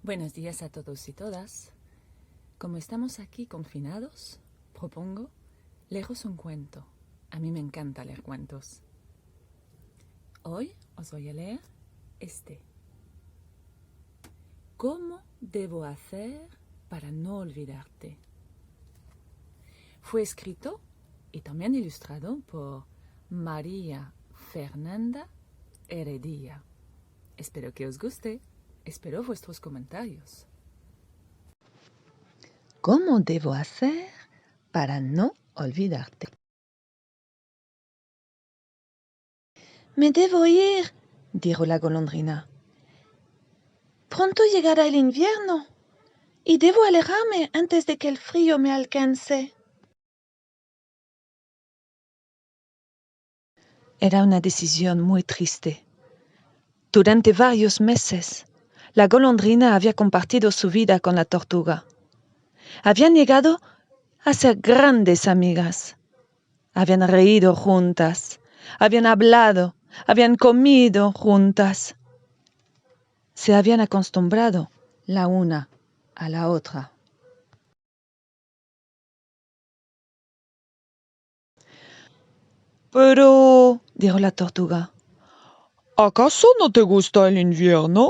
Buenos días a todos y todas. Como estamos aquí confinados, propongo leeros un cuento. A mí me encanta leer cuentos. Hoy os voy a leer este. ¿Cómo debo hacer para no olvidarte? Fue escrito y también ilustrado por María Fernanda Heredia. Espero que os guste. Espero vuestros comentarios. ¿Cómo debo hacer para no olvidarte? Me debo ir, dijo la golondrina. Pronto llegará el invierno y debo alejarme antes de que el frío me alcance. Era una decisión muy triste. Durante varios meses, la golondrina había compartido su vida con la tortuga. Habían llegado a ser grandes amigas. Habían reído juntas, habían hablado, habían comido juntas. Se habían acostumbrado la una a la otra. Pero, dijo la tortuga, ¿acaso no te gusta el invierno?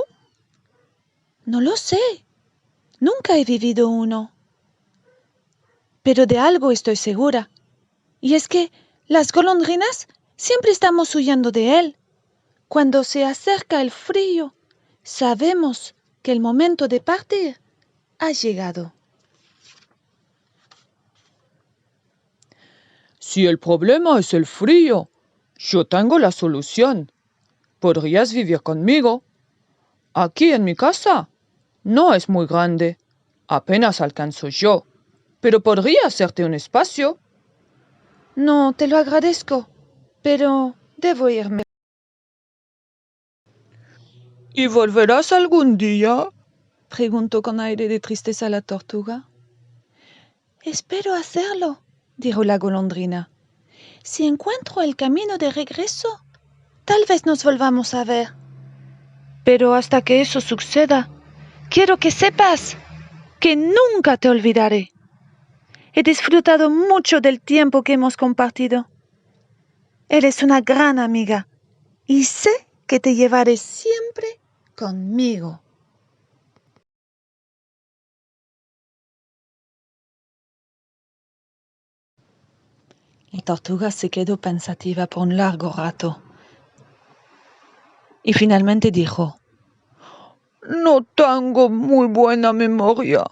no lo sé. Nunca he vivido uno. Pero de algo estoy segura. Y es que las golondrinas siempre estamos huyendo de él. Cuando se acerca el frío, sabemos que el momento de partir ha llegado. Si el problema es el frío, yo tengo la solución. ¿Podrías vivir conmigo? Aquí en mi casa no es muy grande, apenas alcanzo yo, pero podría hacerte un espacio. No, te lo agradezco, pero debo irme. ¿Y volverás algún día? Preguntó con aire de tristeza la tortuga. Espero hacerlo, dijo la golondrina. Si encuentro el camino de regreso, tal vez nos volvamos a ver. Pero hasta que eso suceda, quiero que sepas que nunca te olvidaré. He disfrutado mucho del tiempo que hemos compartido. Eres una gran amiga y sé que te llevaré siempre conmigo. La tortuga se quedó pensativa por un largo rato y finalmente dijo: No tengo muy buena memoria.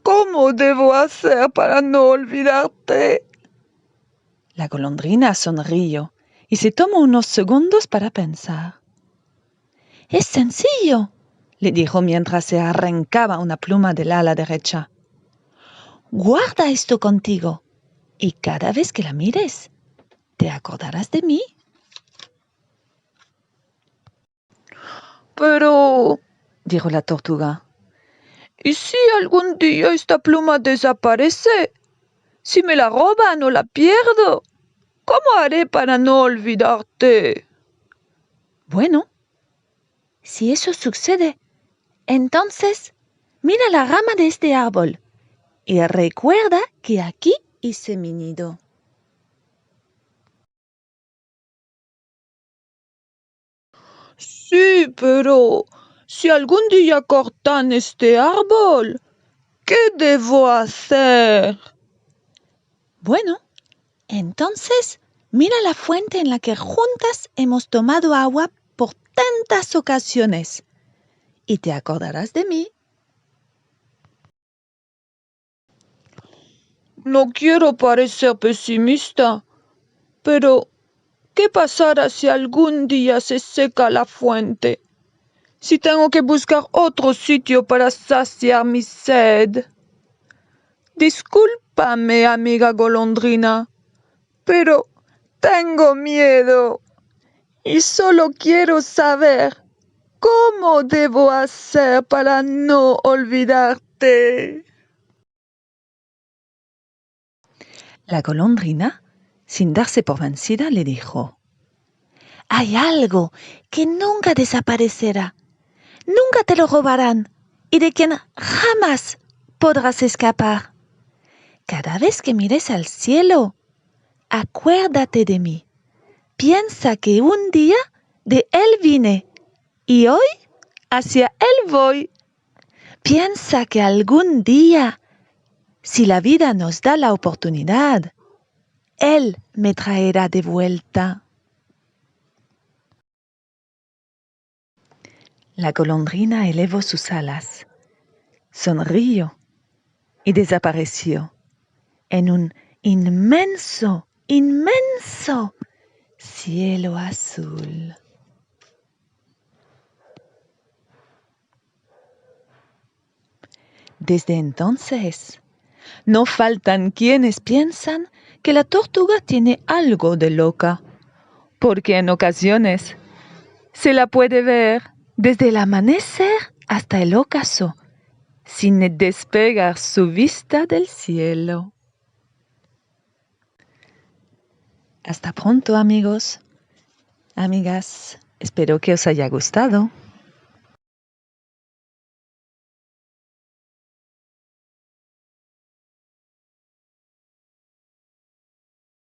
¿Cómo debo hacer para no olvidarte? La golondrina sonrió y se tomó unos segundos para pensar. Es sencillo, le dijo mientras se arrancaba una pluma del ala derecha. Guarda esto contigo y cada vez que la mires, te acordarás de mí. Pero, Dijo la tortuga. ¿y si algún día esta pluma desaparece? Si me la roban o la pierdo, ¿cómo haré para no olvidarte? Bueno, si eso sucede, entonces mira la rama de este árbol y recuerda que aquí hice mi nido. Sí, pero si algún día cortan este árbol, ¿qué debo hacer? Bueno, entonces mira la fuente en la que juntas hemos tomado agua por tantas ocasiones y te acordarás de mí. No quiero parecer pesimista, pero ¿qué pasará si algún día se seca la fuente? Si tengo que buscar otro sitio para saciar mi sed. Discúlpame, amiga golondrina, pero tengo miedo y solo quiero saber cómo debo hacer para no olvidarte. La golondrina, sin darse por vencida, le dijo: hay algo que nunca desaparecerá. Nunca te lo robarán y de quien jamás podrás escapar. Cada vez que mires al cielo, acuérdate de mí. Piensa que un día de él vine y hoy hacia él voy. Piensa que algún día, si la vida nos da la oportunidad, él me traerá de vuelta. La golondrina elevó sus alas, sonrió y desapareció en un inmenso, inmenso cielo azul. Desde entonces, no faltan quienes piensan que la tortuga tiene algo de loca, porque en ocasiones se la puede ver desde el amanecer hasta el ocaso, sin despegar su vista del cielo. Hasta pronto, amigos, amigas. Espero que os haya gustado.